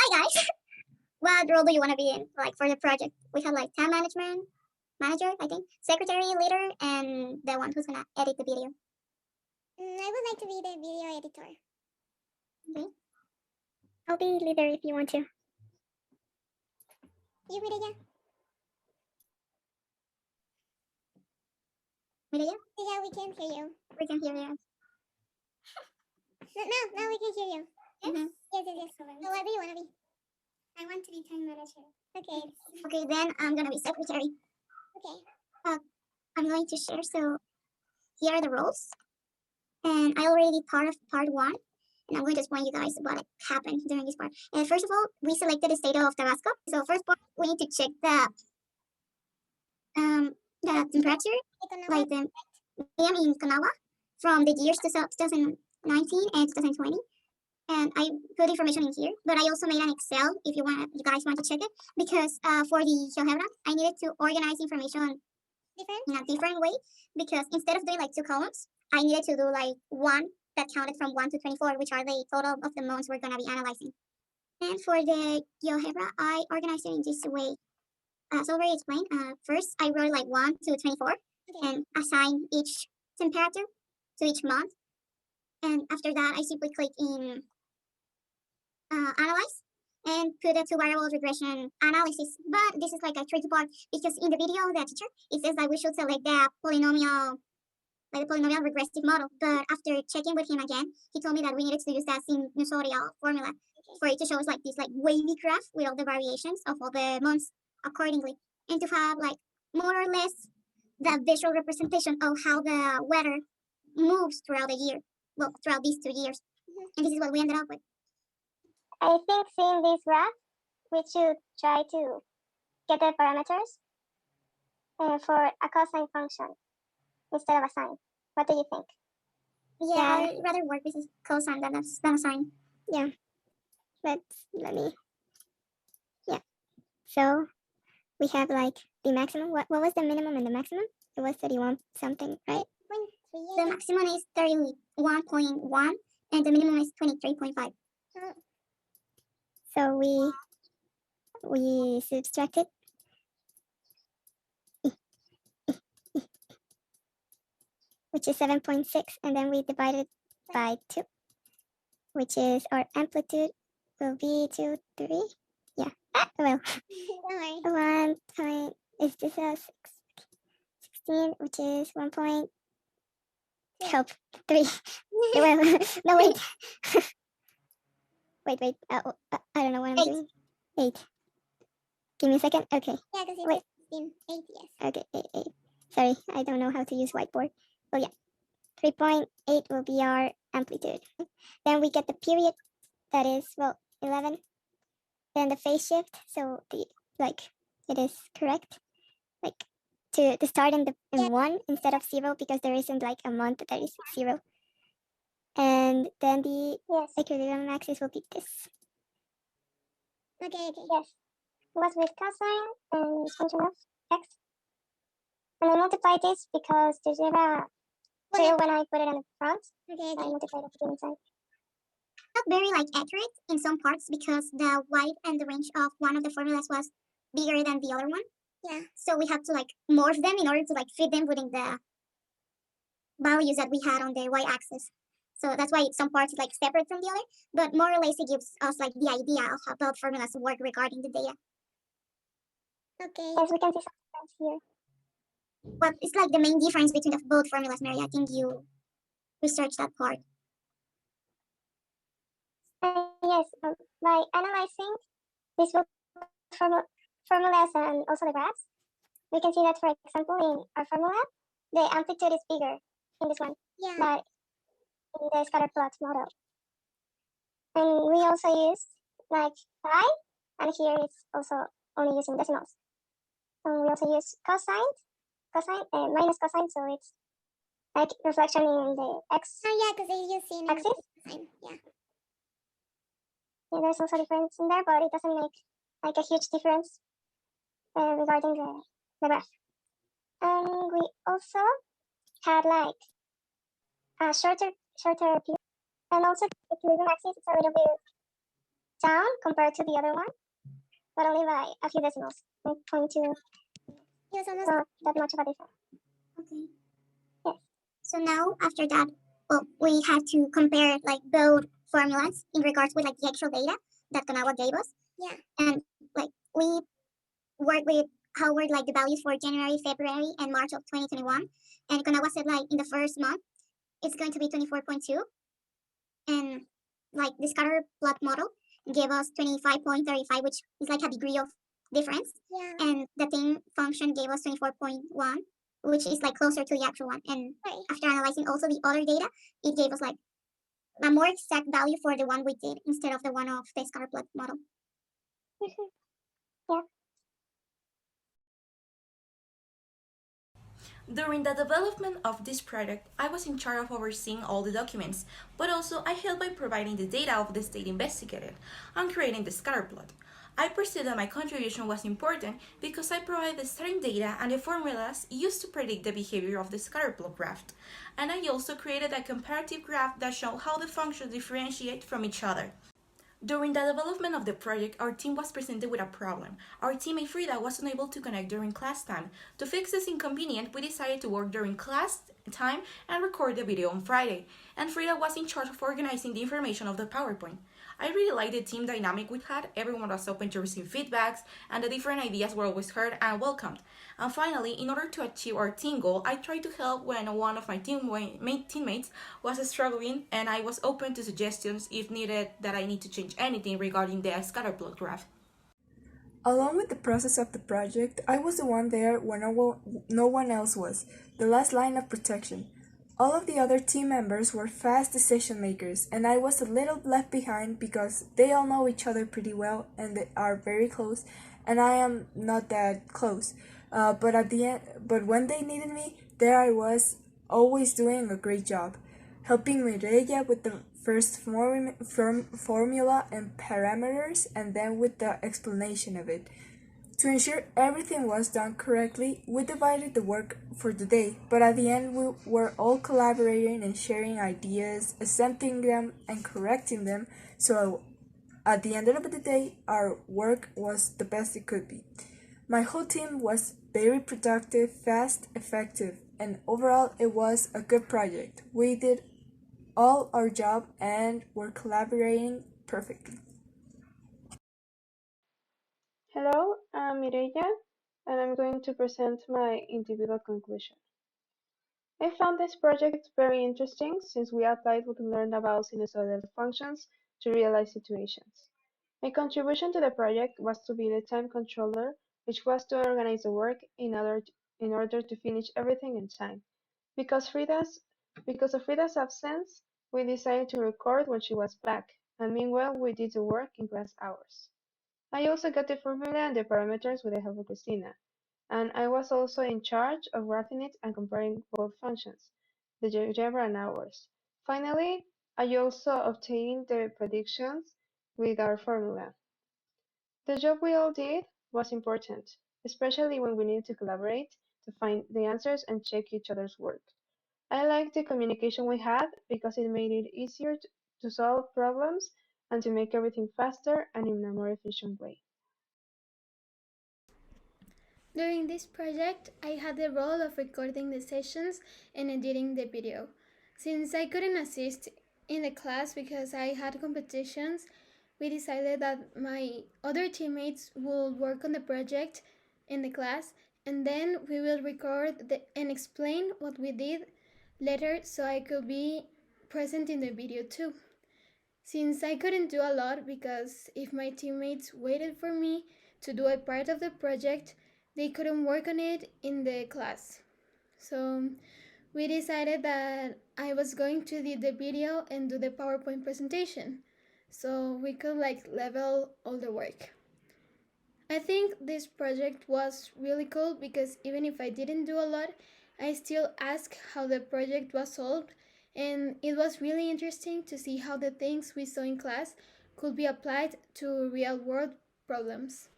Hi guys. What role do you want to be in? Like for the project, we have like time management manager, I think, secretary, leader, and the one who's gonna edit the video. I would like to be the video editor. Okay. I'll be leader if you want to. You, Mireya? Mireya? Yeah, we can hear you. We can hear you. Now we can hear you. Yes? Mm-hmm. Yes. So what do you want to be? I want to be time manager. Okay. Okay, then I'm gonna be secretary. Okay. I'm going to share. So here are the roles, and I already did part of part one, and I'm going to explain you guys what happened during this part. And first of all, we selected the state of Tabasco. So first part, we need to check the temperature, like the PM in Kanagawa from the years 2019 and 2020. And I put information in here, but I also made an Excel if you guys want to check it, because for the GeoGebra, I needed to organize information in a different way, because instead of doing like two columns, I needed to do like one that counted from 1 to 24, which are the total of the months we're going to be analyzing. And for the GeoGebra, I organized it in this way. As already explained, first I wrote like 1 to 24 and assign each temperature to each month. And after that, I simply click in analyze and put a two variable regression analysis. But this is like a tricky part, because in the video of the teacher, it says that we should select the polynomial, like the polynomial regressive model. But after checking with him again, he told me that we needed to use that sinusoidal formula for it to show us like this like wavy graph with all the variations of all the months accordingly, and to have like more or less the visual representation of how the weather moves throughout the year. Well, throughout these 2 years. And this is what we ended up with. I think seeing this graph, we should try to get the parameters for a cosine function instead of a sine. What do you think? Yeah, I'd rather work with a cosine than a sine. Yeah. Let me. Yeah. So we have like the maximum. What was the minimum and the maximum? It was 31 something, right? The maximum is 31.1 and the minimum is 23.5. So we subtracted which is 7.6, and then we divided by 2, which is our amplitude will be 2, 3. Yeah. Well, 1 point, is this a 16, which is 1 point, help, 3. Well, no, wait. wait. I don't know what I'm doing. 8. Give me a second. Okay. Yeah, because it's 16. 8, yes. Okay, 8. Sorry, I don't know how to use whiteboard. Oh, yeah. 3.8 will be our amplitude. Then we get the period, that is, well, 11. Then the phase shift, so it is correct, like to start in 1 instead of 0, because there isn't like a month that is 0. And then the equilibrium axis will be this. Okay. Yes. It was with cosine and function of x. And I multiply this because there's never tail when I put it in the front. Okay. I multiply it inside. Not very like accurate in some parts, because the width and the range of one of the formulas was bigger than the other one. Yeah. So we had to like morph them in order to like fit them within the values that we had on the y-axis. So that's why some parts is like separate from the other, but more or less it gives us like the idea of how both formulas work regarding the data. Okay. Yes, we can see some difference here. What is like the main difference between the both formulas, Mary? I think you researched that part. Yes, by analyzing these formulas and also the graphs, we can see that, for example, in our formula, the amplitude is bigger in this one, but in the scatter plot model. And we also use like pi, and here it's also only using decimals. And we also use cosine, minus cosine, so it's like reflection in the x. Oh yeah, because they're using axis. Cosine. Yeah, there's also difference in there, but it doesn't make like a huge difference regarding the graph. And we also had like a shorter period, and also the equilibrium axis is a little bit down compared to the other one, but only by a few decimals, 0.2. It was almost not that much of a difference. Okay. Yes. So now after that, well, we have to compare like both formulas in regards with like the actual data that Kanawa gave us. Yeah. And like we work with how were like the values for January, February, and March of 2021. And Kanawa said like in the first month it's going to be 24.2, and like the scatter plot model gave us 25.35, which is like a degree of difference. Yeah. And the thing function gave us 24.1, which is like closer to the actual one. And Right. after analyzing also the other data, it gave us like a more exact value for the one we did instead of the one of the scatter plot model. Yeah. During the development of this project, I was in charge of overseeing all the documents, but also I helped by providing the data of the state investigated and creating the scatterplot. I perceived that my contribution was important because I provided the starting data and the formulas used to predict the behavior of the scatterplot graph. And I also created a comparative graph that showed how the functions differentiate from each other. During the development of the project, our team was presented with a problem. Our teammate Frida was unable to connect during class time. To fix this inconvenience, we decided to work during class time and record the video on Friday. And Frida was in charge of organizing the information of the PowerPoint. I really liked the team dynamic we had. Everyone was open to receive feedbacks, and the different ideas were always heard and welcomed. And finally, in order to achieve our team goal, I tried to help when one of my teammates was struggling, and I was open to suggestions if needed that I need to change anything regarding the scatterplot graph. Along with the process of the project, I was the one there when no one else was, the last line of protection. All of the other team members were fast decision makers, and I was a little left behind because they all know each other pretty well and they are very close, and I am not that close. But when they needed me, there I was, always doing a great job, helping Mireia with the first formula and parameters, and then with the explanation of it. To ensure everything was done correctly, we divided the work for the day, but at the end we were all collaborating and sharing ideas, accepting them and correcting them, so at the end of the day, our work was the best it could be. My whole team was very productive, fast, effective, and overall it was a good project. We did all our job and were collaborating perfectly. Hello, I'm Mireia, and I'm going to present my individual conclusion. I found this project very interesting since we applied what we learned about sinusoidal functions to real-life situations. My contribution to the project was to be the time controller, which was to organize the work in order to finish everything in time. Because of Frida's absence, we decided to record when she was back, and meanwhile we did the work in class hours. I also got the formula and the parameters with the help of Christina, and I was also in charge of graphing it and comparing both functions, the GeoGebra and ours. Finally, I also obtained the predictions with our formula. The job we all did was important, especially when we needed to collaborate to find the answers and check each other's work. I liked the communication we had because it made it easier to solve problems and to make everything faster and in a more efficient way. During this project, I had the role of recording the sessions and editing the video. Since I couldn't assist in the class because I had competitions, we decided that my other teammates would work on the project in the class, and then we will record and explain what we did later so I could be present in the video too. Since I couldn't do a lot because if my teammates waited for me to do a part of the project, they couldn't work on it in the class. So we decided that I was going to edit the video and do the PowerPoint presentation so we could level all the work. I think this project was really cool because even if I didn't do a lot, I still asked how the project was solved, and it was really interesting to see how the things we saw in class could be applied to real world problems.